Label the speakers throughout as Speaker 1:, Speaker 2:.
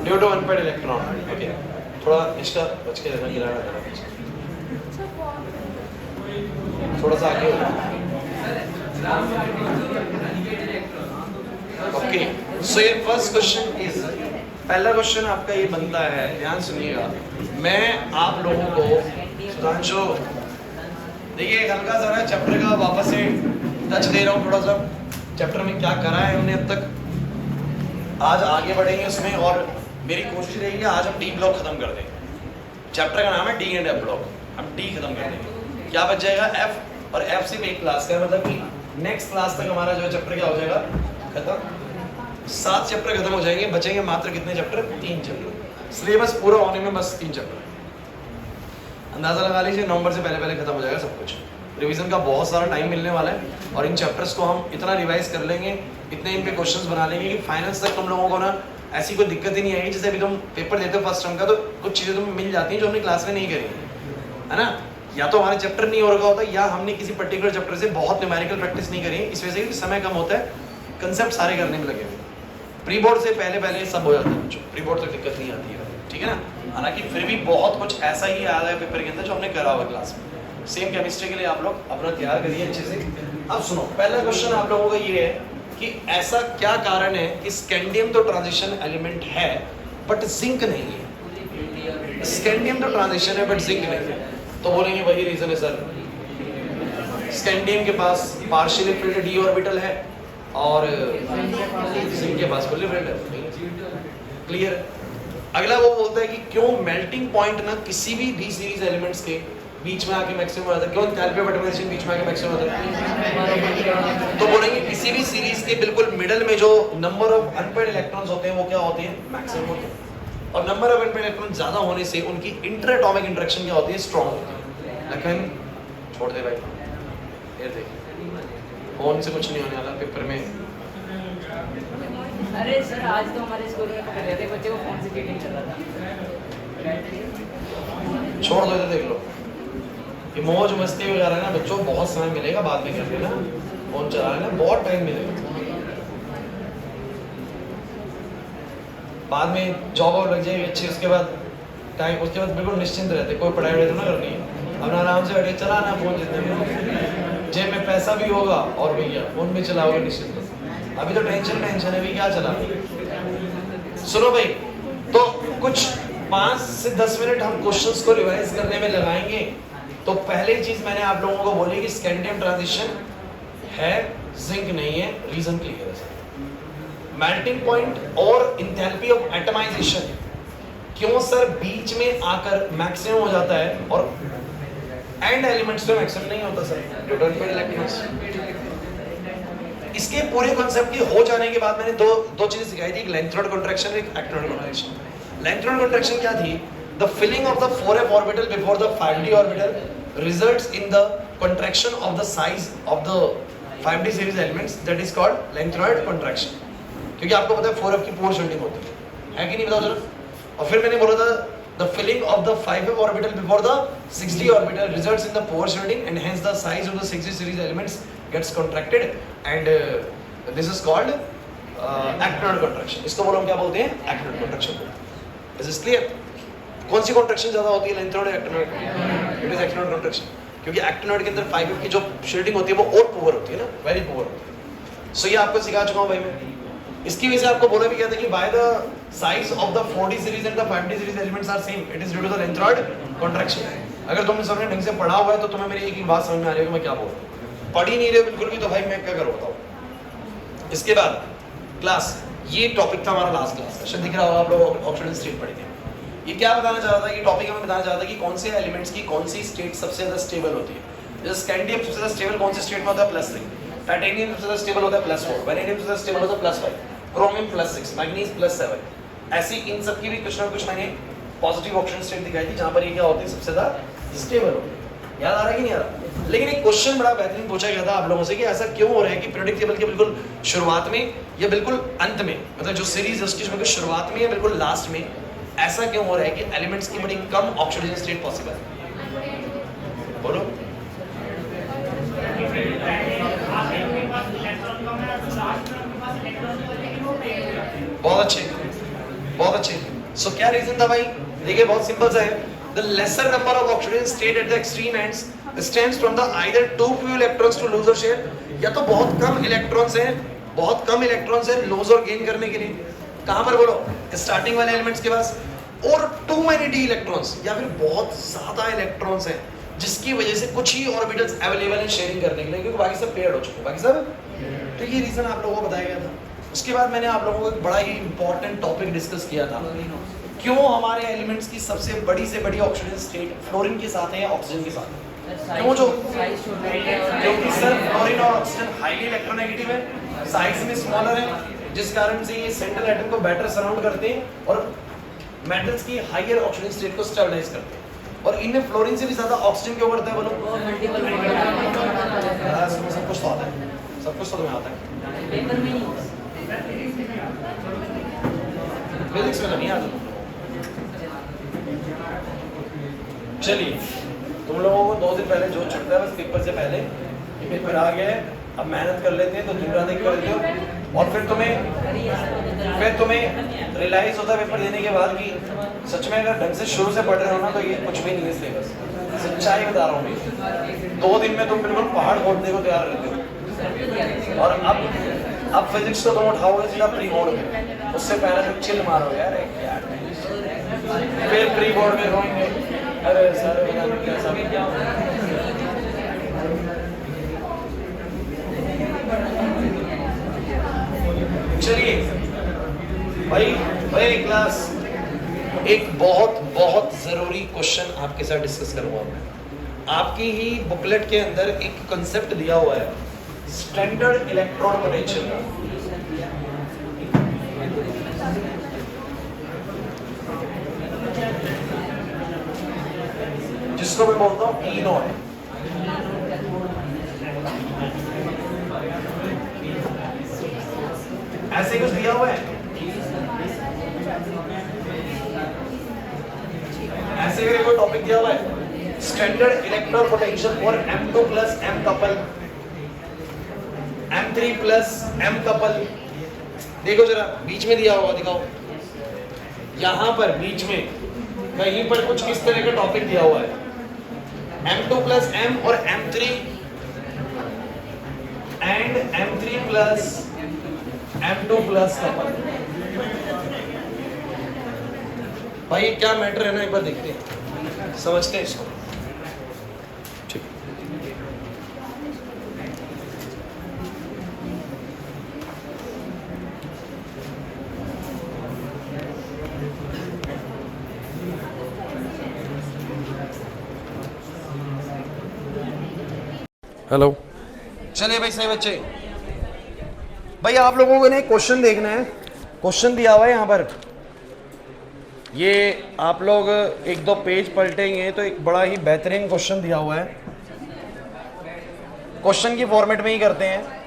Speaker 1: Due to unpaired electron. Okay, थोड़ा इसका बच के रहना, गिराना देना, थोड़ा सा आगे। ओके, सो ये फर्स्ट क्वेश्चन इज, पहला क्वेश्चन आपका ये बनता है, ध्यान सुनिएगा। मैं आप लोगों को सुधांशु, देखिए एक हल्का सा ना चैप्टर का वापस से टच दे रहा हूँ, थोड़ा सा चैप्टर में क्या करा है हमने अब तक, आज आगे बढ़ेंगे उसमें, और मेरी कोशिश रहेगी आज हम डी ब्लॉक खत्म कर दें। चैप्टर का नाम है डी एंड एफ ब्लॉक, हम डी खत्म कर देंगे। क्या बच जाएगा? एफ, और एफ सिर्फ एक क्लास का, मतलब कि नेक्स्ट क्लास तक हमारा जो चैप्टर क्या हो जाएगा खत्म। 7 चैप्टर खत्म हो जाएंगे, बचेंगे मात्र कितने चैप्टर? 3 चैप्टर। सिलेबस पूरा होने में बस 3 चैप्टर। अंदाजा लगा लीजिए नवंबर से पहले पहले खत्म हो जाएगा सब कुछ। रिवीजन का बहुत सारा टाइम मिलने वाला है, और इन चैप्टर्स को हम इतना रिवाइज कर लेंगे, इतने इन पे क्वेश्चंस बना लेंगे कि फाइनल्स तक तुम लोगों को ना ऐसी कोई दिक्कत ही नहीं आएगी। जैसे अभी तुम पेपर देते हो फर्स्ट टर्म का, तो कुछ चीज़ें तुम्हें मिल जाती हैं जो हमने क्लास में नहीं करी है ना, या तो हमारे चैप्टर नहीं हो रखा होता, या हमने किसी पर्टिकुलर चैप्टर से बहुत न्यूमेरिकल प्रैक्टिस नहीं करी, इस वजह से समय कम होता है, कंसेप्ट सारे करने में लगे हुए। प्री बोर्ड से पहले पहले सब हो जाता है बच्चों, प्री बोर्ड तक दिक्कत नहीं आती है, ठीक है ना। हालांकि फिर भी बहुत कुछ ऐसा ही आ रहा है पेपर के अंदर जो हमने करा हुआ क्लास में। सेम केमिस्ट्री के लिए आप लोग अपना तैयार करिए अच्छे से। अब सुनो, पहला क्वेश्चन आप लोगों का ये है कि ऐसा क्या कारण है कि स्कैंडियम तो ट्रांजिशन एलिमेंट है बट जिंक नहीं है। स्कैंडियम तो ट्रांजिशन है बट जिंक नहीं है, तो बोलेंगे वही रीजन है सर, स्कैंडियम के पास पार्शियली फिल्ड डी ऑर्बिटल है और जिंक के पास फुल्ली फिल्ड है। क्लियर। अगला वो बोलता है कि क्यों मेल्टिंग पॉइंट ना किसी भी डी सीरीज एलिमेंट्स के बीच में आके मैक्सिमम हो जाता है, क्यों एंथैल्पी ऑफ एटमाइजेशन बीच में आके मैक्सिमम होता है, तो बोलेंगे किसी भी सीरीज के बिल्कुल मिडल में जो नंबर ऑफ अनपेड इलेक्ट्रॉन्स होते हैं वो क्या होते हैं? मैक्सिमम होते हैं। और नंबर ऑफ अनपेड इलेक्ट्रॉन ज्यादा होने से उनकी इंटर एटॉमिक इंटरेक्शन क्या होती है? स्ट्रांग होती है। लेकिन छोड़ दे भाई, ये देख फोन से कुछ नहीं होने वाला पेपर में।
Speaker 2: अरे सर आज तो हमारे स्कूल में पकड़ लेते बच्चे को फोन से चीटिंग कर रहा था।
Speaker 1: छोड़ दो, देख लो ये मौज मस्ती वगैरह ना बच्चों, बहुत समय मिलेगा बाद में कर लेना, फोन चला लेना, बहुत टाइम मिलेगा। बाद में जॉब और लग जाएगी अच्छी, उसके बाद टाइम, उसके बाद बिल्कुल निश्चिंत रहते, कोई पढ़ाई वढ़ाई तो ना करनी है, अपना आराम से बैठे चलाना फोन, जितने में जेब में पैसा भी होगा और भैया फोन में चलाओगे निश्चिंत। अभी तो टेंशन है, अभी क्या चला। सुनो भाई, तो कुछ 5 से 10 मिनट हम क्वेश्चंस को रिवाइज करने में लगाएंगे। तो पहली चीज मैंने आप लोगों को बोली कि स्कैंडियम ट्रांजिशन है, जिंक नहीं है। रीजन क्लियर है सर। मेल्टिंग पॉइंट और इंथैल्पी ऑफ एटमाइजेशन क्यों सर बीच में आकर मैक्सिमम हो जाता है और एंड एलिमेंट्स पे मैक्सिमम नहीं होता सर? ड्यूटन पे इलेक्ट्रॉन्स। इसके पूरे कॉन्सेप्ट के हो जाने के बाद मैंने दो चीजें सिखाई थी, एक लेंथ कॉन्ट्रैक्शन, एक एक्टिनोड कॉन्ट्रैक्शन। लेंथ कॉन्ट्रैक्शन क्या थी? The filling of the 4f orbital before the 5d orbital results in the contraction of the size of the 5d series elements, that is called lengthenoid contraction। क्योंकि आपको पता है 4f की पोर shifting होती है कि नहीं, बताओ जरा। और फिर मैंने बोला था the filling of the 5f orbital before the 6d orbital results in the pore shielding and hence the size of the 6d series elements gets contracted and this is called actinide contraction। इसको बोलो हम क्या बोलते हैं? actinide contraction। Is this clear? कौन सी contraction ज्यादा होती है, लेंथनोइड या actinoid? It is actinoid contraction, क्योंकि एक्टिनोइड के अंदर 5f की जो शील्डिंग होती है वो और पुअर होती है ना, वेरी पुअर होती है। सो ये आपको सिखा चुका हूं भाई मैं। इसकी वजह से आपको बोला भी गया था कि by the size of the 4d series and the 5d series elements are same, it is due to the lanthanoid contraction. अगर तुमने सबने ढंग से पढ़ा हुआ है तो तुम्हें मेरी एक ही बात समझ में आ रही है कि मैं क्या बोल रहा हूं। पढ़ ही नहीं रहे बिल्कुल भी, तो भाई मैं क्या करूं बताओ। इसके बाद क्लास, ये टॉपिक था हमारा लास्ट क्लास का, शायद दिख रहा होगा आप लोग ऑक्सीडेंट स्टेट पढ़े थे। ये क्या बताना चाह रहा था, ये टॉपिक हमें बताना चाह रहा था कि कौन से एलिमेंट्स की कौन सी स्टेट सबसे ज्यादा स्टेबल होती है। जैसे स्कैंडियम सबसे ज्यादा स्टेबल कौन से स्टेट में होता है? +3। टाइटेनियम सबसे ज्यादा स्टेबल होता है +4। वैनेडियम सबसे ज्यादा स्टेबल होता है +5। क्रोमियम +6। मैग्नीज +7। ऐसी इन सब की भी कुछ ना कुछ मैंने पॉजिटिव ऑक्सीडेंट स्टेट दिखाई थी जहां पर ये क्या होती है सबसे ज्यादा स्टेबल होती है। याद आ रहा है कि नहीं आ रहा? लेकिन एक क्वेश्चन बड़ा बेहतरीन पूछा गया था आप लोगों से कि ऐसा क्यों हो रहा है कि पीरियोडिक टेबल के बिल्कुल शुरुआत में या बिल्कुल अंत में, मतलब जो सीरीज है उसकी बिल्कुल शुरुआत में या बिल्कुल लास्ट में ऐसा क्यों हो रहा है कि एलिमेंट्स की बड़ी कम ऑक्सीडेशन स्टेट पॉसिबल है? बोलो। बच्चे। सो क्या रीजन था भाई? देखिए बहुत सिंपल सा है। The lesser number of oxygen state at the extreme ends stems from the either too few electrons to lose or share, या तो बहुत कम इलेक्ट्रॉन्स हैं, बहुत कम इलेक्ट्रॉन्स हैं लूज और गेन करने के लिए, कहां पर बोलो? स्टार्टिंग वाले एलिमेंट्स के पास, और टू मेनी डी इलेक्ट्रॉन्स, या फिर बहुत ज्यादा इलेक्ट्रॉन्स हैं जिसकी वजह से कुछ ही ऑर्बिटल्स अवेलेबल हैं शेयरिंग करने के लिए, क्योंकि बाकी सब पेयर्ड हो चुके हैं बाकी सब। तो ये रीजन आप लोगों को बताया गया था। उसके बाद मैंने आप लोगों को एक बड़ा ही इंपॉर्टेंट टॉपिक डिस्कस किया था, क्यों हमारे एलिमेंट्स की सबसे बड़ी से बड़ी ऑक्सीजन स्टेट फ्लोरीन के साथ है या ऑक्सीजन के साथ है? क्यों? जो क्योंकि सर फ्लोरीन और ऑक्सीजन हाईली इलेक्ट्रोनेगेटिव है, साइज में स्मॉलर है, जिस कारण से ये सेंट्रल एटम को बेटर सराउंड करते हैं और मेटल्स की हाईयर ऑक्सीजन स्टेट को स्टेबलाइज करते हैं। और इनमें फ्लोरीन से भी ज्यादा ऑक्सीजन क्यों करता है बोलो? सब कुछ तो आता है, सब कुछ तो तुम्हें आता है, फिजिक्स में नहीं आता। चलिए, तुम लोगों को 2 दिन पहले जो छूटता है बस पेपर से पहले, पेपर आ गया है, अब मेहनत कर लेते हैं तो दिन रात एक कर लेते हो, और फिर तुम्हें रियलाइज होता है पेपर देने के बाद कि सच में अगर ढंग से शुरू से पढ़ रहे हो ना तो ये कुछ भी नहीं है सिलेबस। सच्चाई बता रहा हूँ मैं, 2 दिन में तुम बिल्कुल पहाड़ खोदने को तैयार रहते हो। और अब फिजिक्स को तुम उठाओगे सीधा प्री बोर्ड में, उससे पहले तुम चिल मारोगे यार फिर प्री बोर्ड में रोएंगे, अरे सर चलिए भाई क्लास, एक बहुत जरूरी क्वेश्चन आपके साथ डिस्कस करूंगा मैं। आपकी ही बुकलेट के अंदर एक कंसेप्ट दिया हुआ है, स्टैंडर्ड इलेक्ट्रॉन पोटेंशियल। जिसको मैं बोलता हूं E नॉट। ऐसे कुछ दिया हुआ है, ऐसे करके कोई टॉपिक दिया हुआ है, standard electron potential for M2 plus M couple, M3 plus M couple. देखो जरा बीच में दिया हुआ, दिखाओ यहां पर बीच में कहीं पर कुछ किस तरह का टॉपिक दिया हुआ है, M2 प्लस M और M3 and M3 plus M2 plus couple. भाई क्या मैटर है ना, एक बार देखते हैं, समझते हैं इसको। ठीक, हेलो, चलिए भाई सही बच्चे, भाई आप लोगों को ने क्वेश्चन देखना है, क्वेश्चन दिया हुआ है यहाँ पर, ये आप लोग 1-2 पेज पलटेंगे तो एक बड़ा ही बेहतरीन क्वेश्चन दिया हुआ है। क्वेश्चन की फॉर्मेट में ही करते हैं।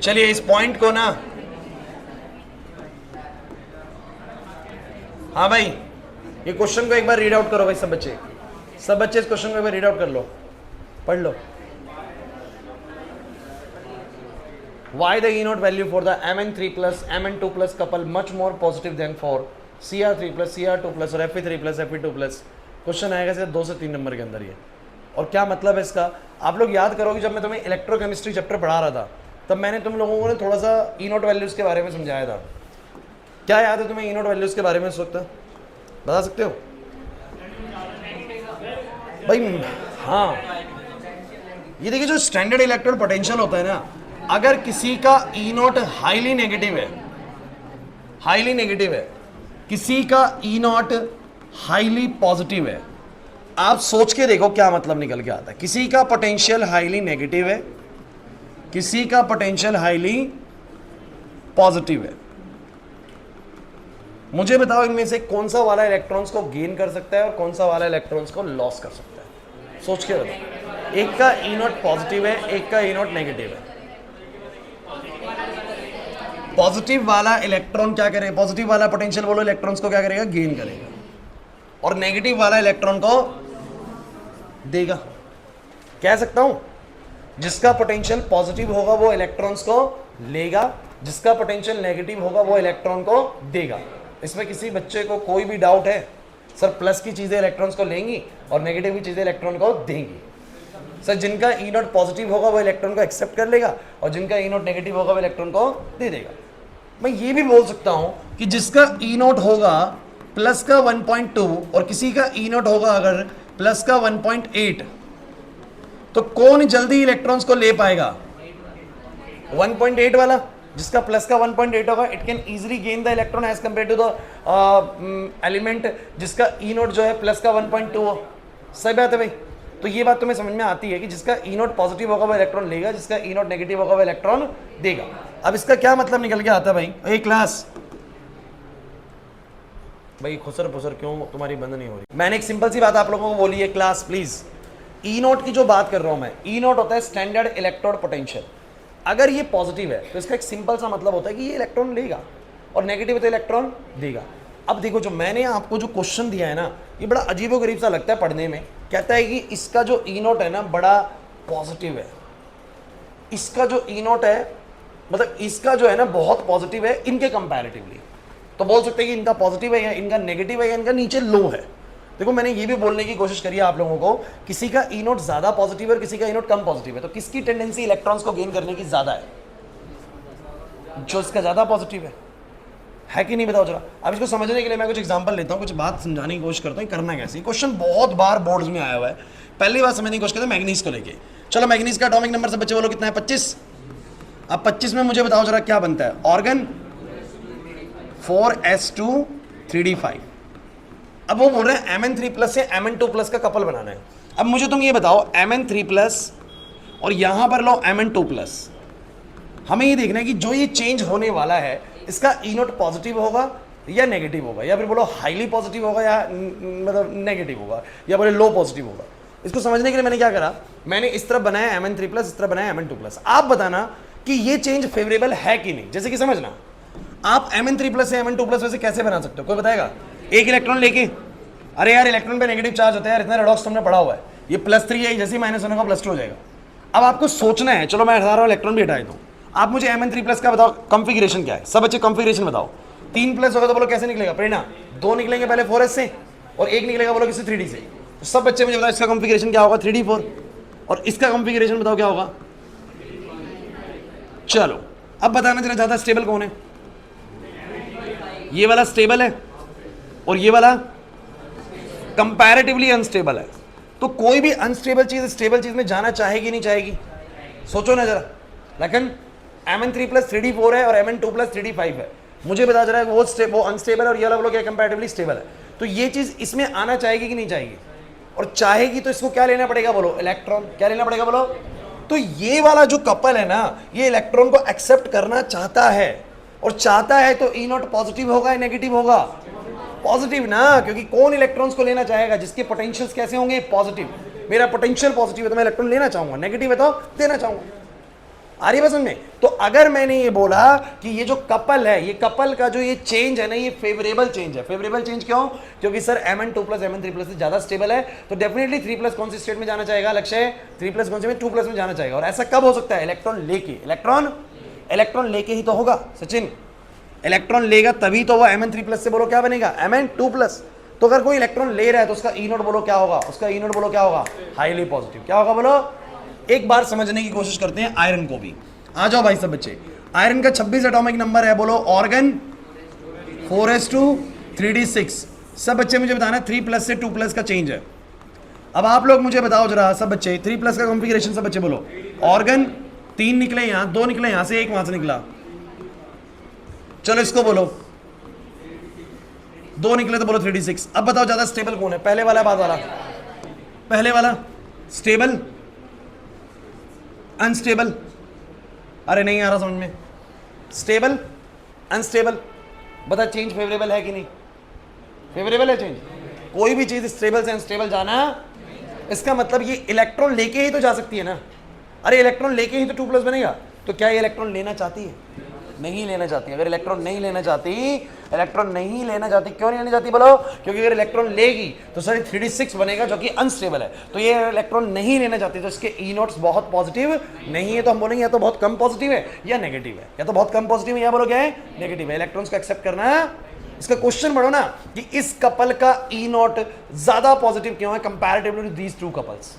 Speaker 1: चलिए इस पॉइंट को ना, हाँ भाई ये क्वेश्चन को एक बार रीड आउट करो भाई, सब बच्चे इस क्वेश्चन को एक बार रीड आउट कर लो, पढ़ लो। Why the E naught value for the Mn3 plus Mn2 plus couple much more positive than for Cr3 plus Cr2 plus और Fe3 plus Fe2 plus? Question आएगा सिर्फ 2 से 3 नंबर के अंदर ये। और क्या मतलब है इसका, आप लोग याद करोगे जब मैं तुम्हें इलेक्ट्रोकेमिस्ट्री चैप्टर पढ़ा रहा था तब मैंने तुम लोगों को ने थोड़ा सा ई नॉट वैल्यूज़ के बारे में समझाया था। क्या याद है तुम्हें ई नॉट वैल्यूज़ के बारे में इस वक्त, बता सकते हो भाई? हाँ, ये देखिए जो स्टैंडर्ड इलेक्ट्रॉन पोटेंशियल होता है ना, अगर किसी का ई नॉट हाईली नेगेटिव है, किसी का ई नॉट हाईली पॉजिटिव है, आप सोच के देखो क्या मतलब निकल के आता है। किसी का पोटेंशियल हाईली नेगेटिव है, किसी का पोटेंशियल हाईली पॉजिटिव है। मुझे बताओ इनमें से कौन सा वाला इलेक्ट्रॉन्स को गेन कर सकता है और कौन सा वाला इलेक्ट्रॉन्स को लॉस कर सकता है। सोच के बताओ। एक का ई नॉट पॉजिटिव है, एक का ई नॉट नेगेटिव है। पॉजिटिव वाला इलेक्ट्रॉन क्या करेगा, पॉजिटिव वाला पोटेंशियल बोलो इलेक्ट्रॉन्स को क्या करेगा, गेन करेगा, और नेगेटिव वाला इलेक्ट्रॉन को देगा। कह सकता हूं जिसका पोटेंशियल पॉजिटिव होगा वो इलेक्ट्रॉन्स को लेगा, जिसका पोटेंशियल नेगेटिव होगा वो इलेक्ट्रॉन को देगा। इसमें किसी बच्चे को कोई भी डाउट है? सर प्लस की चीजें इलेक्ट्रॉन्स को लेंगी और नेगेटिव की चीजें इलेक्ट्रॉन को देंगी। सर जिनका ई नॉट पॉजिटिव होगा वो इलेक्ट्रॉन को एक्सेप्ट कर लेगा और जिनका ई नॉट नेगेटिव होगा वो इलेक्ट्रॉन को दे देगा। मैं ये भी बोल सकता हूं कि जिसका ई नॉट होगा प्लस का 1.2 और किसी का ई नॉट होगा अगर प्लस का 1.8, तो कौन जल्दी इलेक्ट्रॉन्स को ले पाएगा? 1.8 वाला। जिसका प्लस का 1.8 होगा it can easily gain the electron as compared to the element जिसका ई नॉट जो है प्लस का 1.2 हो। सही बात है भाई। तो ये बात तुम्हें समझ में आती है कि जिसका ई नॉट पॉजिटिव होगा वो इलेक्ट्रॉन लेगा, जिसका ई नॉट नेगेटिव होगा वो इलेक्ट्रॉन देगा। अब इसका क्या मतलब निकल के आता है भाई? एक क्लास भाई खुसर फुसर क्यों तुम्हारी बंद नहीं हो रही? मैंने एक सिंपल सी बात आप लोगों को बोली है, क्लास प्लीज। ई नॉट की जो बात कर रहा हूं मैं, ई नॉट होता है स्टैंडर्ड इलेक्ट्रोड पोटेंशियल। अगर ये पॉजिटिव है तो इसका एक सिंपल सा मतलब होता है कि ये इलेक्ट्रॉन लेगा, और नेगेटिव है तो इलेक्ट्रॉन देगा। अब देखो जो मैंने आपको जो क्वेश्चन दिया है ना, ये बड़ा अजीबोगरीब सा लगता है पढ़ने में। कहता है कि इसका जो ई नॉट है ना बड़ा पॉजिटिव है, इसका जो ई नॉट है मतलब इसका जो है ना बहुत पॉजिटिव है इनके कंपैरेटिवली। तो बोल सकते हैं कि इनका पॉजिटिव है या इनका नेगेटिव है या इनका नीचे लो है। देखो मैंने ये भी बोलने की कोशिश करी है आप लोगों को, किसी का ई नोट ज्यादा पॉजिटिव है और किसी का ई नोट कम पॉजिटिव है, तो किसकी टेंडेंसी इलेक्ट्रॉन्स को गेन करने की ज्यादा है? जो इसका ज्यादा पॉजिटिव है कि नहीं? बताओ जरा। अब इसको समझने के लिए मैं कुछ एग्जांपल लेता हूँ, कुछ बात समझाने की कोशिश करता हूँ करना कैसे। क्वेश्चन बहुत बार बोर्ड्स में आया हुआ है, पहली बार समझने की कोशिश करते हैं मैग्नीज को लेके। चलो मैग्नीज का एटॉमिक नंबर से बच्चे बोलो कितना है? 25। अब 25 में मुझे बताओ जरा क्या बनता है? Organ 4s2 3d5। अब वो बोल रहे हैं Mn3+ से Mn2+ का कपल बनाना है। अब मुझे तुम ये बताओ Mn3+ और यहां पर लो Mn2+, हमें ये देखना है कि जो ये चेंज होने वाला है इसका ई नोट पॉजिटिव होगा या नेगेटिव होगा, या फिर बोलो हाईली पॉजिटिव होगा या मतलब नेगेटिव होगा, या बोले लो पॉजिटिव होगा। इसको समझने के लिए मैंने क्या करा, मैंने इस तरफ बनाया Mn3+, इस तरफ बनाया Mn2+। आप बताना कि ये चेंज फेवरेबल है कि नहीं। जैसे कि समझना आप Mn3+ से Mn2+ वैसे कैसे बना सकते हो? कोई बताएगा? एक इलेक्ट्रॉन लेके, अरे यार इलेक्ट्रॉन पे नेगेटिव चार्ज होता है यार, इतना रेडॉक्स तुमने पढ़ा हुआ है, ये +3 है, जैसे ही -1 होगा +2 हो जाएगा। अब आपको सोचना है, चलो मैं हटा रहा हूं इलेक्ट्रॉन भी हटा देता हूं, आप मुझे Mn3+ का बताओ कॉन्फ़िगरेशन क्या है। सब बच्चे कॉन्फ़िगरेशन बताओ। 3+ होगा तो बोलो कैसे निकलेगा? प्रेरणा 2 निकलेंगे पहले 4s से और 1 निकलेगा बोलो किसी 3d से। तो सब बच्चे मुझे बताओ इसका कॉन्फ़िगरेशन क्या होगा? 3d4। और इसका कॉन्फ़िगरेशन बताओ क्या होगा? चलो अब बताना जरा ज्यादा स्टेबल कौन है? ये वाला स्टेबल है और ये वाला कंपैरेटिवली अनस्टेबल है। तो कोई भी अनस्टेबल चीज स्टेबल चीज में जाना चाहेगी नहीं चाहेगी? सोचो ना जरा। लेकिन Mn3+ 3d4 है और Mn2+ 3d5 है। मुझे बता जरा वो अनस्टेबल है और ये वाला बोलो क्या कंपैरेटिवली स्टेबल है। तो ये चीज इसमें आना चाहेगी कि नहीं चाहेगी? और चाहेगी तो इसको क्या लेना पड़ेगा बोलो? इलेक्ट्रॉन। क्या लेना पड़ेगा बोलो? तो ये वाला जो कपल है ना, ये इलेक्ट्रॉन को एक्सेप्ट करना चाहता है, और चाहता है तो ई नॉट पॉजिटिव होगा या नेगेटिव होगा? पॉजिटिव ना, क्योंकि कौन इलेक्ट्रॉन्स को लेना चाहेगा? जिसके पोटेंशियल्स कैसे होंगे? पॉजिटिव। मेरा पोटेंशियल पॉजिटिव है तो मैं इलेक्ट्रॉन लेना चाहूंगा, नेगेटिव है तो देना चाहूंगा। आ रही है समझ में? तो अगर मैंने ये बोला कि ये जो कपल है, ये कपल का जो ये चेंज है ना, ये फेवरेबल चेंज है। फेवरेबल चेंज क्यों? क्योंकि सर Mn2+ Mn3+ से ज्यादा स्टेबल है, तो डेफिनेटली 3+ कौन सी स्टेट में जाना चाहेगा? लक्ष्य 3+ कौन से में? 2+ में जाना चाहेगा। और ऐसा कब हो सकता है? इलेक्ट्रॉन लेके। इलेक्ट्रॉन लेके ही तो होगा सचिन। इलेक्ट्रॉन लेगा तभी तो वो Mn3+ से बोलो क्या बनेगा? Mn2+। तो अगर कोई इलेक्ट्रॉन ले रहा है तो उसका ई नोट बोलो क्या होगा? उसका ई नोट बोलो क्या होगा? Highly positive. क्या होगा बोलो? एक बार समझने की कोशिश करते हैं आयरन को भी। आ जाओ भाई सब बच्चे। आयरन का 26 एटॉमिक नंबर है, बोलो ऑर्गन 4s2 3d6। सब बच्चे मुझे बताना 3+ से 2+ का चेंज है। अब आप लोग मुझे बताओ जरा सब बच्चे 3+ का कॉन्फ़िगरेशन। सब बच्चे बोलो ऑर्गन 3 निकले यहां, 2 निकले यहां से, 1 वहां से निकला। चलो इसको बोलो 2 निकले तो बोलो 3d6। अब बताओ ज्यादा स्टेबल कौन है? पहले वाला बाद वाला? पहले वाला स्टेबल अनस्टेबल, अरे नहीं आ रहा समझ में, स्टेबल अनस्टेबल, बता चेंज फेवरेबल है कि नहीं, फेवरेबल है चेंज, कोई भी चीज स्टेबल से अनस्टेबल जाना, इसका मतलब ये इलेक्ट्रॉन लेके ही तो जा सकती है ना, अरे इलेक्ट्रॉन लेके ही तो 2+ बनेगा, तो क्या ये इलेक्ट्रॉन लेना चाहती है, नहीं लेना चाहती, अगर इलेक्ट्रॉन नहीं लेना चाहती, इलेक्ट्रॉन नहीं लेना चाहती, क्यों नहीं लेना चाहती बोलो, क्योंकि अगर इलेक्ट्रॉन लेगी तो सर 3d6 बनेगा जो कि अनस्टेबल है, तो ये इलेक्ट्रॉन नहीं लेना चाहती, तो इसके ई नोट्स बहुत पॉजिटिव नहीं है, तो हम बोलेंगे या तो बहुत कम पॉजिटिव है या नेगेटिव है, या तो बहुत कम पॉजिटिव है या बोलो क्या है नेगेटिव है, इलेक्ट्रॉन्स को एक्सेप्ट करना। इसका क्वेश्चन बढ़ो ना कि इस कपल का ई नोट ज्यादा पॉजिटिव क्यों है comparatively to these two couples,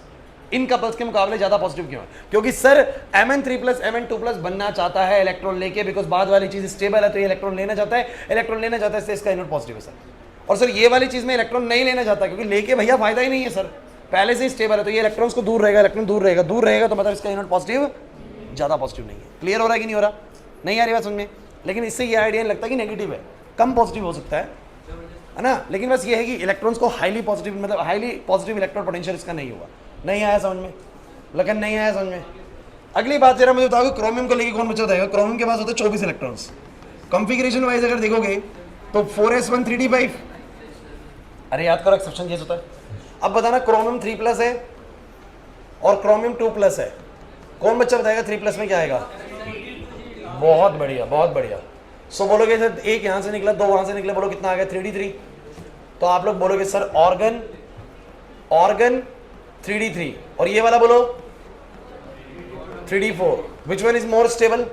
Speaker 1: इन कपल्स के मुकाबले ज्यादा पॉजिटिव क्यों है, क्योंकि सर Mn3+ Mn2+ बनना चाहता है इलेक्ट्रॉन लेके, बिकॉज बाद वाली चीज स्टेबल है तो ये इलेक्ट्रॉन लेना चाहता है, इलेक्ट्रॉन लेना चाहता है इससे इसका ई नोट पॉजिटिव है सर, और सर ये वाली चीज में इलेक्ट्रॉन नहीं लेना चाहता क्योंकि लेके भैया फायदा ही नहीं है सर, पहले से ही स्टेबल है, तो ये इलेक्ट्रॉन्स को दूर रहेगा, इलेक्ट्रॉन दूर रहेगा, दूर रहेगा तो मतलब इसका ई नोट पॉजिटिव ज्यादा पॉजिटिव नहीं है। क्लियर हो रहा है कि नहीं हो रहा, नहीं आ रही बात समझ में, लेकिन इससे ये आइडिया नहीं लगता कि नेगेटिव है, कम पॉजिटिव हो सकता है ना, लेकिन बस ये है कि इलेक्ट्रॉन्स को हाईली पॉजिटिव, मतलब हाईली पॉजिटिव इलेक्ट्रॉन पोटेंशियल इसका नहीं हुआ, नहीं आया समझ में, लेकिन नहीं आया समझ में। अगली बात जरा मुझे बताओ क्रोमियम को लेके कौन बच्चा बताएगा, क्रोमियम के पास होते हैं 24 इलेक्ट्रॉन्स, कॉन्फ़िगरेशन वाइज अगर देखोगे तो 4s1 3d5, अरे याद करो एक्सेप्शन केस होता है। अब बताना क्रोमियम 3+ है और क्रोमियम 2+ है, कौन बच्चा बताएगा 3+ में क्या आएगा, बहुत बढ़िया बहुत बढ़िया। सो बोलोगे सर एक यहां से निकला, 2 वहां से निकले, बोलो कितना आ गया 3d3, तो आप लोग बोलोगे सर ऑर्गन ऑर्गन 3d3, और ये वाला बोलो 3d4, which one is more stable?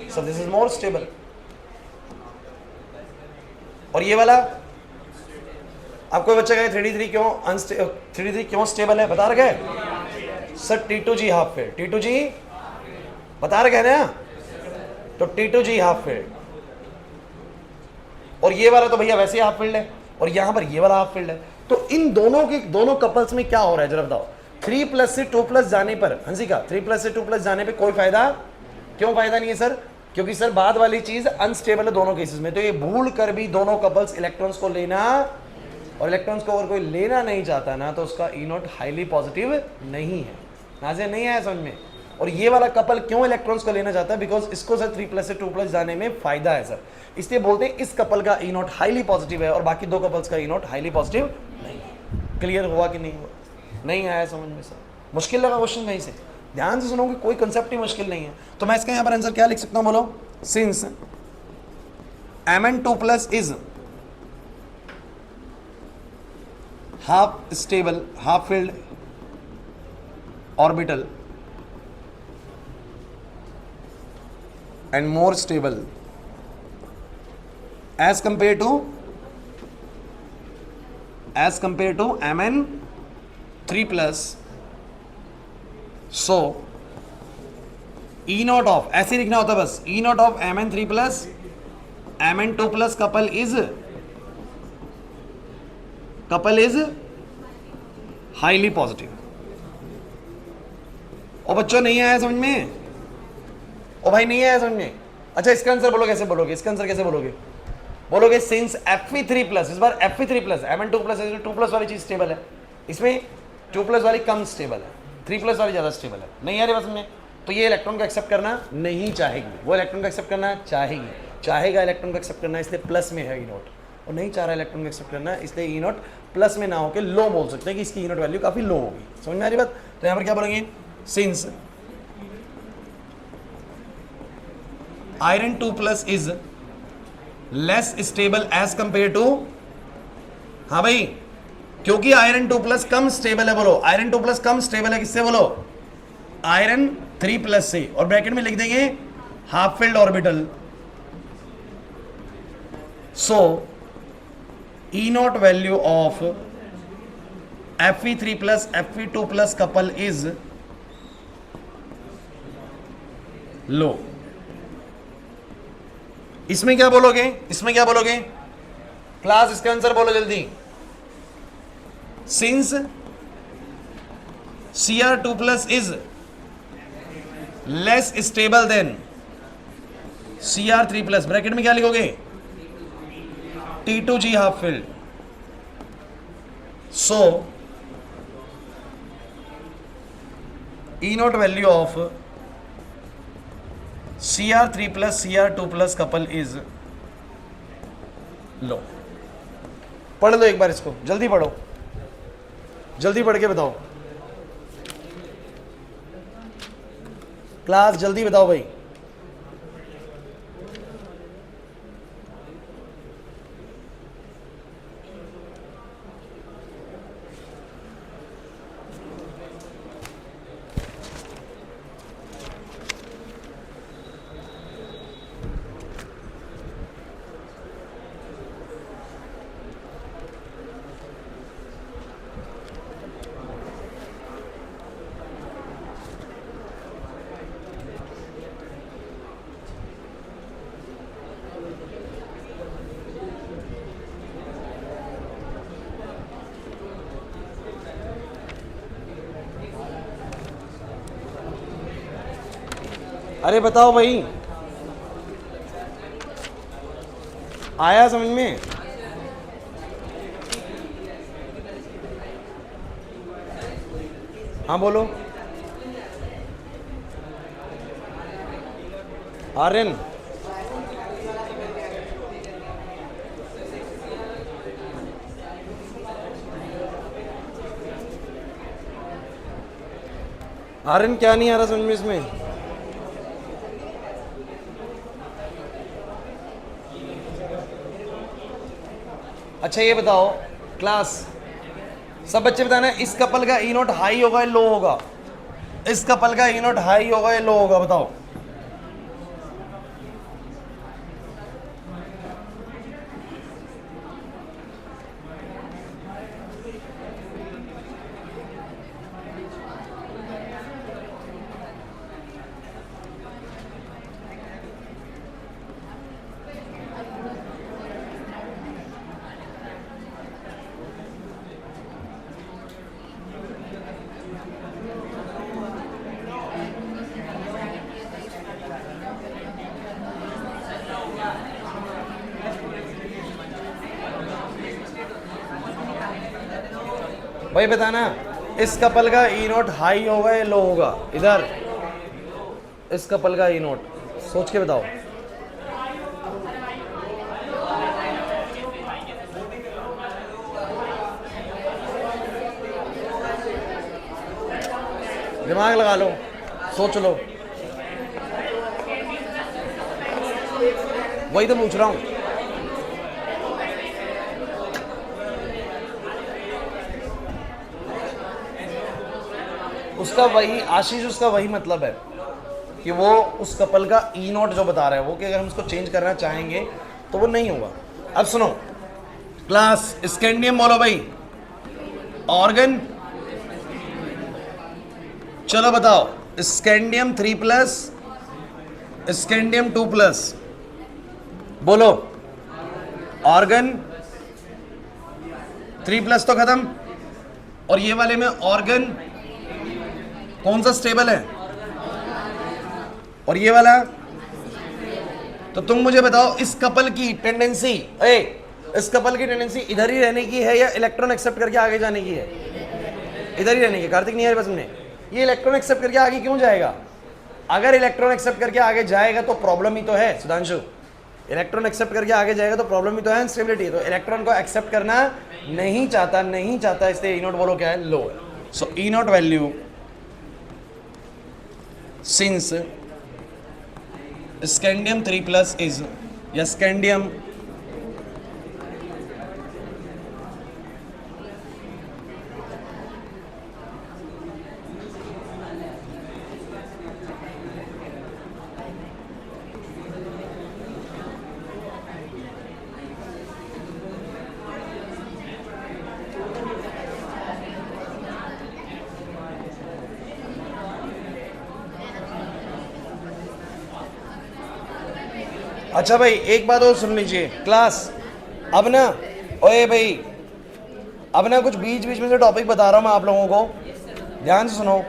Speaker 1: So this is more stable, और ये वाला आपको बच्चा कहे 3d3 क्यों 3d3 क्यों स्टेबल है, बता रखा है sir T2G half field, T2G बता रखा है ना, तो T2G हाफ फील्ड, और ये वाला तो भैया वैसे ही हाफ फील्ड है, और यहां पर ये वाला हाफ फील्ड है, तो इन दोनों के दोनों कपल्स में क्या हो रहा है जरा बताओ, 3+ से 2+ जाने पर, हंसिका 3+ से 2+ जाने पे कोई फायदा, क्यों फायदा नहीं है सर, क्योंकि सर बाद वाली चीज अनस्टेबल है दोनों केसेस में, तो ये भूल कर भी दोनों कपल्स इलेक्ट्रॉन्स को लेना, और इलेक्ट्रॉन्स को अगर कोई लेना नहीं चाहता ना तो उसका ई नोट हाईली पॉजिटिव नहीं है, नाज़े नहीं आया समझ में। और ये वाला कपल क्यों इलेक्ट्रॉन्स को लेना चाहता है, बिकॉज इसको सर 3+ से 2+ जाने में फायदा है सर, इसलिए बोलते हैं इस कपल का ई नोट हाईली पॉजिटिव है और बाकी 2 कपल्स का ई नोट हाईली पॉजिटिव नहीं है। क्लियर हुआ कि नहीं हुआ, नहीं आया समझ में सर, मुश्किल लगा क्वेश्चन कहीं से, ध्यान से सुनोगे कोई कंसेप्ट ही मुश्किल नहीं है। तो मैं इसका यहाँ पर आंसर क्या लिख सकता हूँ बोलो, since Mn2+ is half stable half filled orbital and more stable as compared to Mn3+, so E naught of, ऐसे लिखना होता बस, E naught of Mn3+ Mn2+ couple is highly positive। और बच्चों नहीं आया समझ में, ओ भाई नहीं आया समझ में, अच्छा इसका आंसर बोलो, कैसे बोलोगे इसका आंसर, कैसे बोलोगे, बोलोगे सिंस Fe3+, इस बार Fe3+, Mn2+, 2+ वाली चीज स्टेबल है, इसमें 2+ वाली कम स्टेबल है, 3+ वाली ज्यादा स्टेबल है, नहीं आ रही बात समझ में, तो ये इलेक्ट्रॉन को एक्सेप्ट करना नहीं चाहेगी, वो इलेक्ट्रॉन को एक्सेप्ट करना चाहेगी, चाहेगा इलेक्ट्रॉन को एक्सेप्ट करना, इसलिए प्लस में है ई नोट, और नहीं चाह रहा इलेक्ट्रॉन को एक्सेप्ट करना, इसलिए ई नोट प्लस में ना होकर लो बोल सकते हैं कि इसकी ई नोट वैल्यू काफी लो होगी। समझ में आ रही बात, तो यहाँ पर क्या बोलेंगे, since iron 2+ is less stable as compared to, हाँ भाई क्योंकि आयरन 2+ कम स्टेबल है, बोलो आयरन 2+ कम स्टेबल है किससे, बोलो आयरन 3+ से, और ब्रैकेट में लिख देंगे half filled orbital, so E not value of Fe3+ Fe2+ couple is low. इसमें क्या बोलोगे, इसमें क्या बोलोगे क्लास, इसका आंसर बोलो जल्दी, since Cr2+ is less stable then Cr3+, bracket में क्या लिखोगे T2G half field, so E not value of CR3 plus CR2 plus couple is low. पढ़ लो एक बार इसको, जल्दी पढ़ो, जल्दी पढ़ के बताओ क्लास, जल्दी बताओ भाई। अरे बताओ भाई, आया समझ में? हाँ बोलो। आर्यन, आर्यन क्या नहीं आ रहा समझ में इसमें? अच्छा ये बताओ क्लास, सब बच्चे बताना, इस कपल का ई नोट हाई होगा या लो होगा? इस कपल का ई नोट हाई होगा या लो होगा, बताओ। भाई बताना, इस कपल का ई नोट हाई होगा या लो होगा? इधर इस कपल का ई नोट सोच के बताओ। दिमाग लगा लो, सोच लो, वही तो पूछ रहा हूं। उसका वही आशीष, उसका वही मतलब है कि वो उस कपल का ई नोट जो बता रहा है वो, कि अगर हम उसको चेंज करना चाहेंगे तो वो नहीं होगा। अब सुनो क्लास, स्कैंडियम बोलो भाई, ऑर्गन, चलो बताओ, स्कैंडियम 3 प्लस, स्कैंडियम 2 प्लस, बोलो। ऑर्गन 3 प्लस तो खत्म, और ये वाले में ऑर्गन कौन सा स्टेबल है? और ये वाला। तो तुम मुझे बताओ, इस कपल की टेंडेंसी, इस कपल की टेंडेंसी इधर ही रहने की है या इलेक्ट्रॉन एक्सेप्ट करके आगे जाने की है? इधर ही रहने की। कार्तिक नहीं है बस में, ये इलेक्ट्रॉन एक्सेप्ट करके आगे क्यों जाएगा? अगर इलेक्ट्रॉन एक्सेप्ट करके आगे जाएगा तो प्रॉब्लम ही तो है सुधांशु। इलेक्ट्रॉन एक्सेप्ट करके आगे जाएगा तो प्रॉब्लम ही तो है, स्टेबिलिटी। तो इलेक्ट्रॉन को एक्सेप्ट करना नहीं चाहता, इसलिए ई नोट बोलो क्या है? लो है। सो ई note value since scandium 3 plus is, या स्कैंडियम अच्छा भाई एक बात और सुन लीजिए क्लास, अब ना, ओए भाई, अब ना कुछ बीच बीच में से टॉपिक बता रहा हूं मैं आप लोगों को, ध्यान से सुनो।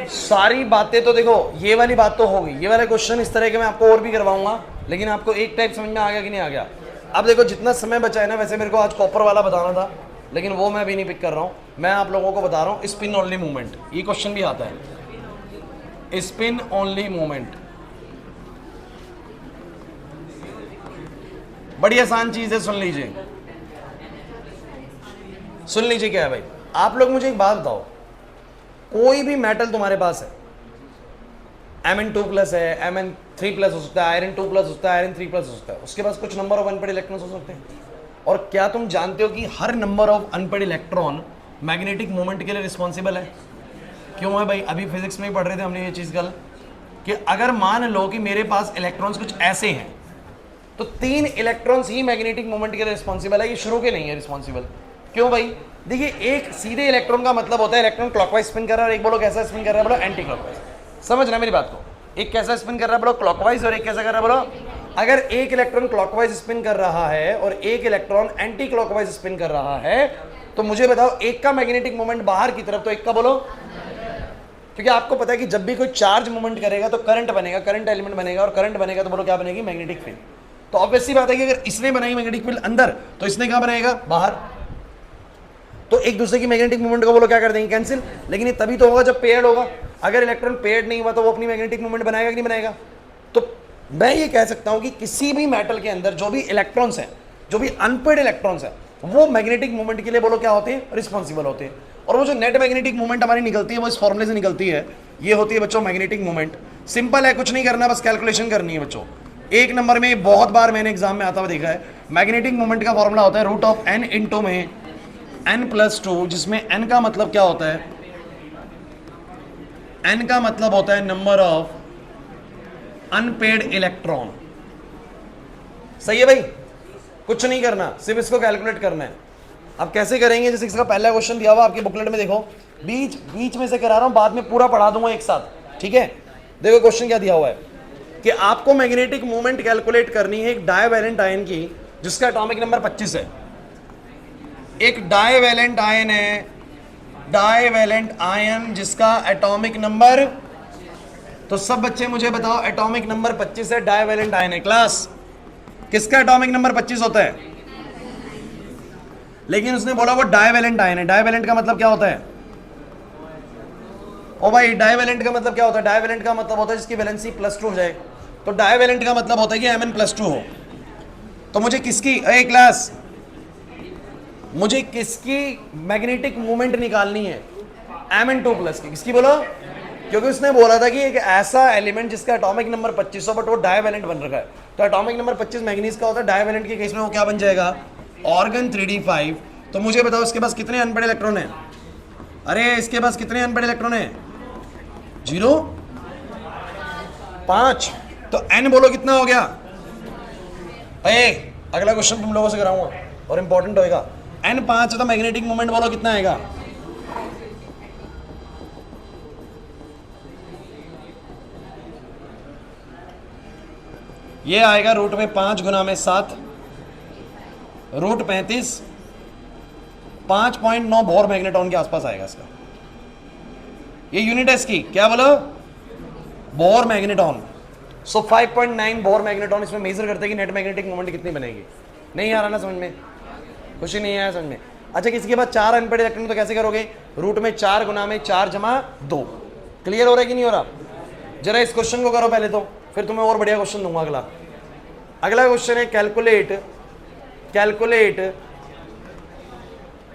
Speaker 1: सारी बातें तो देखो, ये वाली बात तो होगी, ये वाले क्वेश्चन इस तरह के मैं आपको और भी करवाऊंगा, लेकिन आपको एक टाइप समझ में आ गया कि नहीं आ गया? अब देखो जितना समय बचा है ना, वैसे मेरे को आज कॉपर वाला बताना था, लेकिन वो मैं भी नहीं पिक कर रहा हूँ, मैं आप लोगों को बता रहा हूँ स्पिन ओनली मूवमेंट। ये क्वेश्चन भी आता है, स्पिन ओनली मूवमेंट। बड़ी आसान चीज है, सुन लीजिए, सुन लीजिए क्या है भाई। आप लोग मुझे एक बात बताओ, कोई भी मेटल तुम्हारे पास है, Mn2+ है, Mn3+ हो सकता है, आयरन 2+ हो सकता है, आयरन 3+ हो सकता है, उसके पास कुछ नंबर ऑफ अनपेड इलेक्ट्रॉन्स हो सकते हैं। और क्या तुम जानते हो कि हर number of unpaired electron magnetic moment के लिए रिस्पॉन्सिबल है? क्यों है भाई? अभी फिजिक्स में ही पढ़ रहे थे हमने ये चीज कल, कि अगर मान लो कि मेरे पास इलेक्ट्रॉन्स कुछ ऐसे हैं, तो 3 इलेक्ट्रॉन्स ही मैग्नेटिक मोमेंट के लिए रिस्पॉन्सिबल है, ये शुरू के नहीं है रिस्पॉन्सिबल। क्यों भाई? देखिए, एक सीधे इलेक्ट्रॉन का मतलब होता है इलेक्ट्रॉन क्लॉकवाइज स्पिन कर रहा है, और एक बोलो कैसा स्पिन कर रहा है, बोलो एंटी क्लॉकवाइज। समझना मेरी बात को, एक कैसा स्पिन कर रहा है बोलो क्लॉकवाइज, और एक कैसा कर रहा है बोलो। अगर एक इलेक्ट्रॉन क्लॉकवाइज स्पिन कर रहा है और एक इलेक्ट्रॉन एंटी क्लॉकवाइज स्पिन कर रहा है, तो मुझे बताओ एक का मैग्नेटिक मोमेंट बाहर की तरफ, तो एक का बोलो। क्योंकि आपको पता है कि जब भी कोई चार्ज मूवमेंट करेगा तो करंट बनेगा, करंट एलिमेंट बनेगा, और करंट बनेगा तो बोलो क्या बनेगी? Magnetic field. तो ऑब्वियस सी बात है कि अगर इसने बनाई मैग्नेटिक फील्ड अंदर, तो इसने क्या बनाएगा? बाहर। तो एक दूसरे की मैग्नेटिक मूवमेंट को बोलो क्या कर देंगे? कैंसिल। लेकिन ये तभी तो होगा जब पेयर्ड होगा। अगर इलेक्ट्रॉन पेयर्ड नहीं हुआ तो वो अपनी मैग्नेटिक मूवमेंट बनाएगा कि नहीं बनाएगा? तो मैं ये कह सकता हूं कि किसी भी मेटल के अंदर जो भी इलेक्ट्रॉन्स हैं, जो भी अनपेड इलेक्ट्रॉन्स हैं, वो मैग्नेटिक मूवमेंट के लिए बोलो क्या होते हैं? रिस्पॉन्सिबल होते हैं। और वो जो नेट मैग्नेटिक मूवमेंट हमारी निकलती है वो इस फॉर्मूले से निकलती है, ये होती है बच्चों मैग्नेटिक मूवमेंट। सिंपल है, कुछ नहीं करना, बस कैलकुलेशन करनी है बच्चों। एक नंबर में बहुत बार मैंने एग्जाम में आता हुआ देखा है, मैग्नेटिक मूवमेंट का फॉर्मूला होता है √n इंटू में n+2, जिसमें n का मतलब क्या होता है? n का मतलब होता है नंबर ऑफ अनपेड इलेक्ट्रॉन। सही है भाई? कुछ नहीं करना, सिर्फ इसको कैलकुलेट करना है। अब कैसे करेंगे? जैसे इसका पहला क्वेश्चन दिया हुआ आपकी बुकलेट में, देखो बीच में से करा रहा हूं, बाद में पूरा पढ़ा दूंगा एक साथ, ठीक है? देखो क्वेश्चन क्या दिया हुआ है कि आपको मैग्नेटिक मूवमेंट कैलकुलेट करनी है एक डाइवैलेंट आयन की जिसका एटॉमिक नंबर 25 है। एक डाइवैलेंट आयन है, डाइवैलेंट आयन जिसका एटॉमिक नंबर, तो सब बच्चे मुझे बताओ एटॉमिक नंबर 25 है, डाइवैलेंट आयन है। क्लास किसका एटॉमिक नंबर 25 होता है? लेकिन उसने बोला वो डाइवैलेंट आयन है। डाइवैलेंट का मतलब क्या होता है? ओ भाई, डाइवैलेंट का मतलब क्या होता है? डाइवैलेंट का मतलब होता है जिसकी वैलेंसी +2 हो जाए। तो डाइवैलेंट का मतलब होता है कि Mn+2 हो। तो मुझे किसकी, ए क्लास, मुझे किसकी मैग्नेटिक मूवमेंट निकालनी है? Mn2+ की। किसकी बोलो? क्योंकि उसने बोला था कि एक ऐसा एलिमेंट जिसका एटॉमिक नंबर 25 हो बट वो डाइवैलेंट बन रखा है। तो एटॉमिक नंबर 25 मैग्नीज का होता है, डाइवैलेंट के केस में वो क्या बन जाएगा? Organ 3d5। तो मुझे बताओ इसके पास कितने अनपेड इलेक्ट्रॉन हैं? अरे इसके पास कितने अनपेड इलेक्ट्रॉन हैं? 0, 5। तो n बोलो कितना हो गया? अगला क्वेश्चन तुम लोगों से कराऊंगा और इंपॉर्टेंट होएगा। n 5 है तो मैग्नेटिक मोमेंट बोलो कितना आएगा? ये आएगा √5 गुना में 7, √35, 5.9 बोर मैग्नेटॉन के आसपास आएगा इसका। ये यूनिट है इसकी, क्या बोलो? Bohr magneton. So 5.9 Bohr magneton इसमें मेजर करते हैं कि नेट मैग्नेटिक मोमेंट कितनी बनेगी। नहीं आ रहा ना समझ में? कुछ ही नहीं आया समझ में? अच्छा, किसी के बाद 4 अनपेड इलेक्ट्रॉन तो कैसे करोगे? √4 गुना में 4 जमा 2। क्लियर हो रहा है कि नहीं हो रहा? जरा इस क्वेश्चन को करो पहले, तो फिर तुम्हें और बढ़िया क्वेश्चन दूंगा। अगला क्वेश्चन है calculate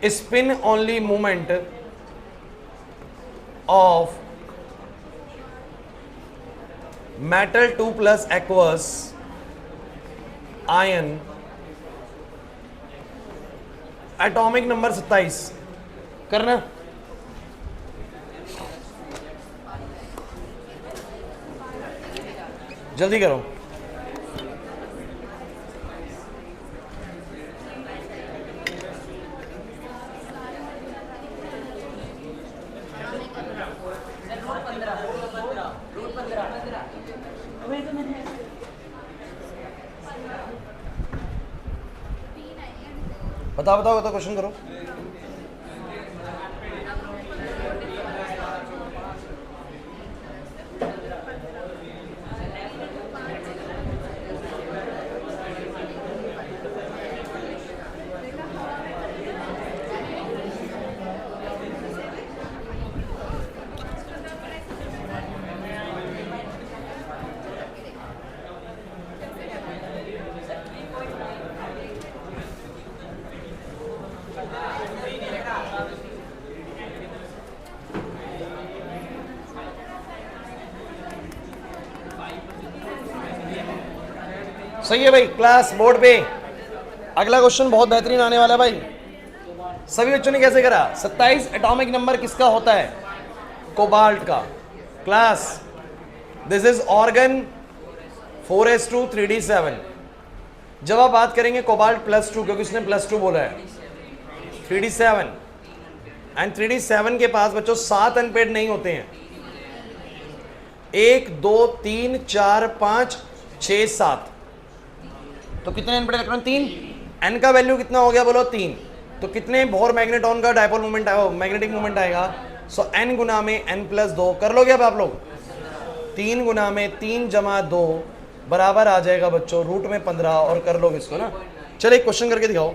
Speaker 1: spin only movement of metal 2+ aqueous ion atomic number 27। करना जल्दी करो। बताओ क्वेश्चन करो। सही है भाई। क्लास बोर्ड पे अगला क्वेश्चन बहुत बेहतरीन आने वाला है भाई। सभी बच्चों ने कैसे करा? 27 एटॉमिक नंबर किसका होता है? कोबाल्ट का। Class this is organ 4s2 3d7। जब आप बात करेंगे कोबाल्ट +2, क्योंकि उसने +2 बोला है, 3d7 एंड 3d7 के पास बच्चों 7 अनपेड नहीं होते हैं। 1 2 3 4 5 6 7। तो कितने अनपेड इलेक्ट्रॉन? 3। एन का वैल्यू कितना हो गया बोलो? 3। तो कितने बोर मैग्नेटॉन का डायपोल मोमेंट आएगा, मैग्नेटिक मोमेंट आएगा? सो n गुना में n+2 कर लोगे अब आप लोग। 3 गुना में 3 जमा 2 बराबर आ जाएगा बच्चों रूट में 15, और कर लोगे इसको ना। चलो एक क्वेश्चन करके दिखाओ।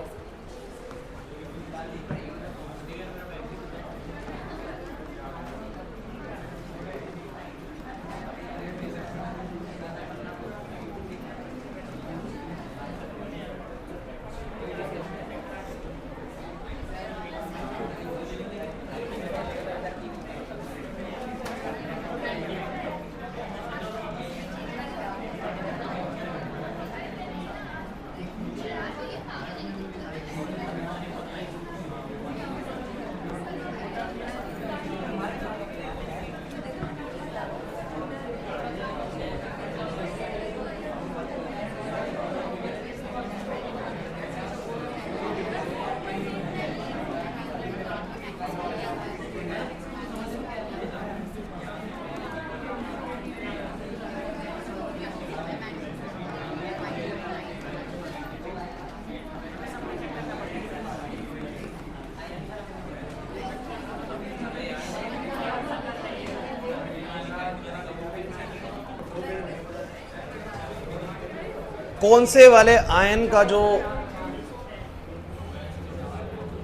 Speaker 1: कौन से वाले आयन का जो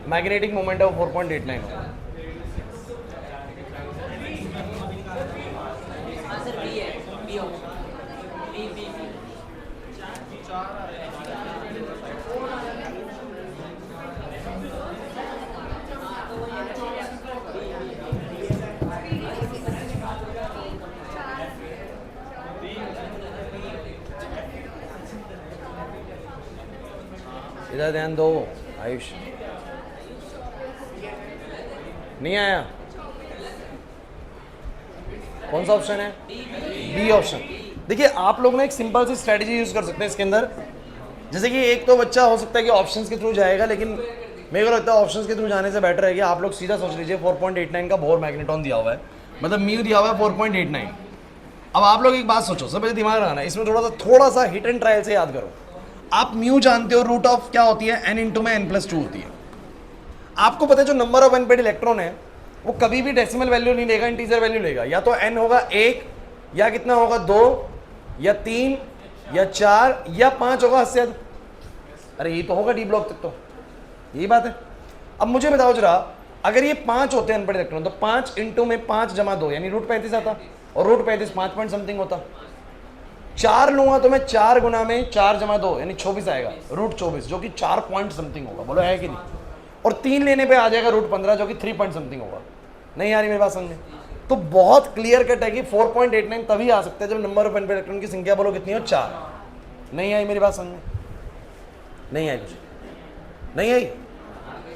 Speaker 1: मैग्नेटिक मोमेंट है वो 4.89 होगा?
Speaker 2: आंसर बी है, B option, B B B.
Speaker 1: इधर ध्यान दो आयुष। नहीं आया? कौन सा ऑप्शन है? B option. देखिए आप लोग ना एक सिंपल सी स्ट्रेटजी यूज कर सकते हैं इसके अंदर। जैसे कि एक तो बच्चा हो सकता है कि ऑप्शंस के थ्रू जाएगा, लेकिन मेरे को लगता है ऑप्शंस के थ्रू जाने से बेटर है कि आप लोग सीधा सोच लीजिए 4.89 का बोर मैग्नेटॉन दिया हुआ है, मतलब म्यू दिया हुआ है 4.89। अब आप लोग एक बात सोचो, सब पहले दिमाग लगाना, इसमें थोड़ा सा हिट एंड ट्रायल से याद करो। आप म्यू जानते हो, रूट ऑफ क्या होती है? n इंटू में n+2 होती है। आपको पता है जो नंबर ऑफ अनपेड इलेक्ट्रॉन है वो कभी भी डेसिमल वैल्यू नहीं लेगा, इंटीजर वैल्यू लेगा। या तो n होगा 1, या कितना होगा 2, या 3, या 4, या 5 होगा हद से ज्यादा। अरे ये तो होगा डी ब्लॉक तक, तो यही बात है। अब मुझे बताओ जरा, अगर ये 5 होते हैं अनपेड इलेक्ट्रॉन, तो 5 इंटू में 5 जमा 2 यानी रूट 35 आता, और रूट 35 5 पॉइंट समथिंग होता। 4 लूंगा तो मैं 4 गुना में 4 जमा 2 यानी 24 आएगा, रूट 24 जो कि 4 पॉइंट समथिंग होगा। बोलो है कि नहीं? और 3 लेने पे आ जाएगा रूट 15 जो कि 3 पॉइंट समथिंग होगा। नहीं आ रही मेरी बात समझ में? तो बहुत क्लियर कट है कि 4.89 तभी आ सकता है जब नंबर ऑफ अनपेड इलेक्ट्रॉन की संख्या बोलो कितनी हो? 4। नहीं आई मेरी बात समझ में? नहीं आई? कुछ नहीं आई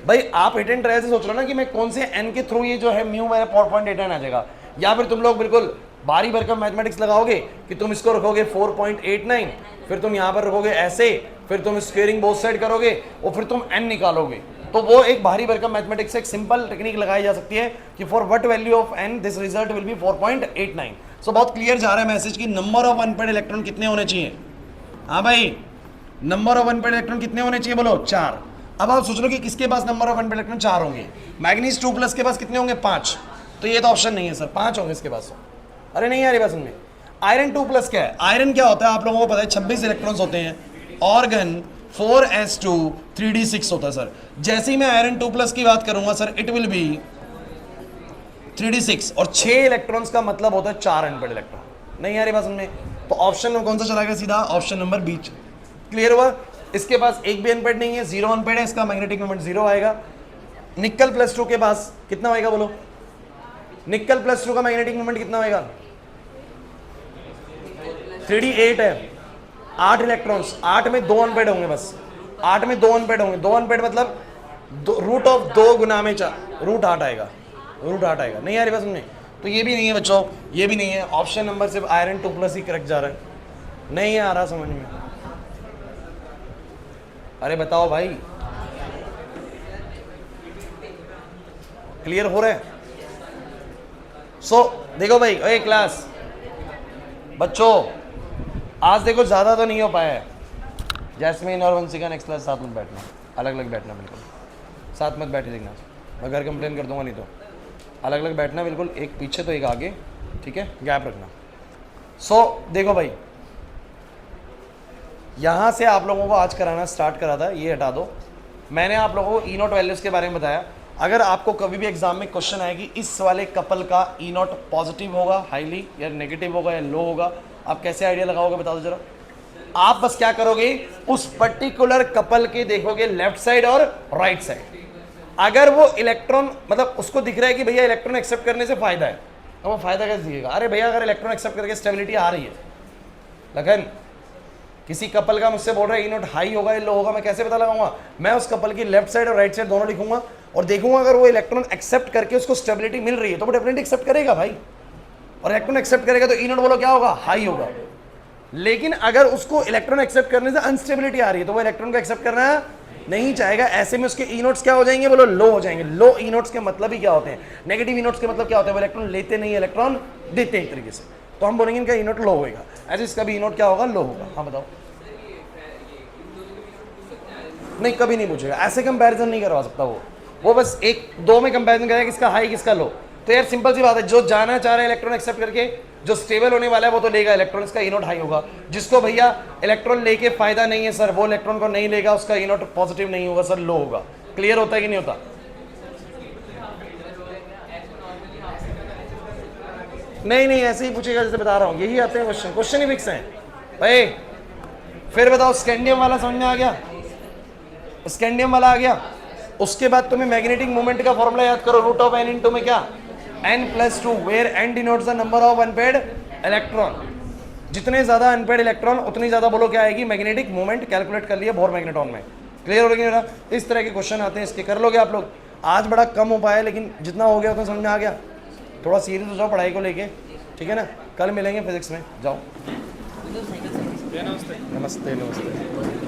Speaker 1: भाई? आप हिट एंड ट्रायल से सोच लो ना कि मैं कौन से n के थ्रू ये जो है म्यू मेरा 4.89 आ जाएगा, या फिर तुम लोग बिल्कुल बारी भरकम मैथमेटिक्स लगाओगे कि तुम इसको रखोगे 4.89, फिर तुम यहाँ पर रखोगे ऐसे, फिर तुम स्क्वेयरिंग बोथ साइड करोगे और फिर तुम n निकालोगे। तो वो एक भारी भरकम मैथमेटिक्स से एक सिंपल टेक्निक लगाई जा सकती है कि for what value of n this result will be 4.89। सो बहुत क्लियर जा रहा है मैसेज कि नंबर ऑफ अनपेड इलेक्ट्रॉन कितने होने चाहिए? हाँ भाई, नंबर ऑफ अनपेड इलेक्ट्रॉन कितने होने चाहिए बोलो? 4। अब आप सोच लो कि किसके पास नंबर ऑफ अनपेड इलेक्ट्रॉन 4 होंगे? मैग्नीज 2+ के पास कितने होंगे? 5। तो ये तो ऑप्शन नहीं है सर, 5 होंगे इसके पास। अरे नहीं आ रही बात समझ में? आयरन 2+ क्या है? आयरन क्या होता है आप लोगों को पता है? 26 इलेक्ट्रॉन्स होते हैं। ऑर्गन 4s2 3d6 होता है सर। जैसे ही मैं आयरन 2+ की बात करूंगा sir, it will be 3d6, और 6 इलेक्ट्रॉन्स का मतलब होता है 4 अनपेड इलेक्ट्रॉन। नहीं आ रही बात समझ में? तो ऑप्शन में कौन सा चला गया? सीधा ऑप्शन नंबर बी। क्लियर हुआ? इसके पास एक भी अनपेड नहीं है, 0 अनपेड है, इसका मैग्नेटिक मोमेंट 0 आएगा। निकल +2 के पास कितना होएगा बोलो? निकल +2 का मैग्नेटिक मोमेंट कितना होएगा? 3d8 है। 8 इलेक्ट्रॉन्स, 8 में 2 अनपेड होंगे बस, 8 में 2 अनपेड होंगे। 2 अनपेड मतलब रूट ऑफ 2 गुना में रूट 8 आएगा, रूट 8 आएगा। नहीं आ रही बस समझे? तो ये भी नहीं है बच्चों, ये भी नहीं है। ऑप्शन नंबर सिर्फ आयरन 2+ ही करेक्ट जा रहा है, नहीं आ रहा समझ में? अरे बताओ भाई, क्लियर हो रहा है? सो देखो भाई, ए क्लास बच्चों, आज देखो ज्यादा तो नहीं हो पाया है। जैस्मीन और वंशिका नेक्स्ट क्लास साथ में बैठना, अलग अलग बैठना, बिल्कुल साथ मत बैठे देखना, मैं घर कंप्लेन कर दूंगा नहीं तो। अलग अलग बैठना बिल्कुल, एक पीछे तो एक आगे, ठीक है, गैप रखना। सो देखो भाई, यहां से आप लोगों को आज कराना स्टार्ट करा था, ये हटा दो। मैंने आप लोगों को ई नोट वैल्यूज के बारे में बताया। अगर आपको कभी भी एग्जाम में क्वेश्चन आए कि इस वाले कपल का ई नोट पॉजिटिव होगा हाईली, या नेगेटिव होगा, या लो होगा, आप कैसे आइडिया लगाओगे बता दो जरा? आप बस क्या करोगे, उस पर्टिकुलर कपल के देखोगे लेफ्ट साइड और राइट साइड। अगर वो इलेक्ट्रॉन मतलब उसको दिख रहा है कि भैया इलेक्ट्रॉन एक्सेप्ट करने से फायदा है, तो वो फायदा कैसे दिखेगा? अरे भैया अगर इलेक्ट्रॉन एक्सेप्ट करके स्टेबिलिटी आ रही है, लेकिन किसी कपल का मुझसे बोल रहा है ई नोट हाई होगा या लो होगा, मैं कैसे पता लगाऊंगा? मैं उस कपल की लेफ्ट साइड और राइट साइड दोनों लिखूंगा और देखूंगा अगर वो इलेक्ट्रॉन एक्सेप्ट करके उसको स्टेबिलिटी मिल रही है तो वो डेफिनेटली एक्सेप्ट करेगा भाई। और इलेक्ट्रॉन एक्सेप्ट करेगा तो ई नोट बोलो क्या होगा? हाई होगा। लेकिन अगर उसको इलेक्ट्रॉन एक्सेप्ट करने से अनस्टेबिलिटी आ रही है तो वो इलेक्ट्रॉन को एक्सेप्ट करना नहीं चाहेगा। ऐसे में उसके ई नोट्स क्या हो जाएंगे? बोलो लो हो जाएंगे। लो ई नोट्स के मतलब ही क्या होते हैं? नेगेटिव ई नोट्स के मतलब क्या होते हैं? वो इलेक्ट्रॉन लेते नहीं, इलेक्ट्रॉन देते हैं एक तरीके से, तो हम बोलेंगे इनका ई नोट लो होगा। ऐसे इसका भी ई नोट क्या होगा? लो होगा। हाँ बताओ। नहीं, कभी नहीं पूछेगा, ऐसे कंपैरिजन नहीं करवा सकता वो बस एक दो में कंपैरिजन करेगा किसका हाई किसका लो। तो यार सिंपल सी बात है, जो जाना चाह रहा है इलेक्ट्रॉन एक्सेप्ट करके, जो स्टेबल होने वाला है वो तो लेगा इलेक्ट्रॉन, इसका ई नोट हाई होगा। जिसको भैया इलेक्ट्रॉन लेके फायदा नहीं है सर, वो इलेक्ट्रॉन को नहीं लेगा, उसका ई नोट पॉजिटिव नहीं होगा सर, लो होगा। क्लियर होता है कि नहीं होता? नहीं, ऐसे ही पूछेगा जैसे बता रहा हूँ, यही आते हैं क्वेश्चन ही फिक्स है भाई। फिर बताओ, स्कैंडियम वाला समझ में आ गया? स्कैंडियम वाला आ गया। उसके बाद तुम्हें मैग्नेटिक मोमेंट का फॉर्मूला याद करो, रूट ऑफ n इंटू में क्या? n+2, where n denotes the number of unpaired electron. जितने ज्यादा अनपेड इलेक्ट्रॉन उतनी ज्यादा बोलो क्या आएगी? Magnetic moment. कैलकुलेट कर लिया बोर मैग्नेटॉन में। क्लियर हो गया? इस तरह के क्वेश्चन आते हैं, इसके कर लोगे आप लोग। आज बड़ा कम हो पाया, लेकिन जितना हो गया उतना समझ में आ गया। थोड़ा सीरियस हो जाओ पढ़ाई को लेके, ठीक है ना? कल मिलेंगे फिजिक्स में, जाओ। नमस्ते नमस्ते।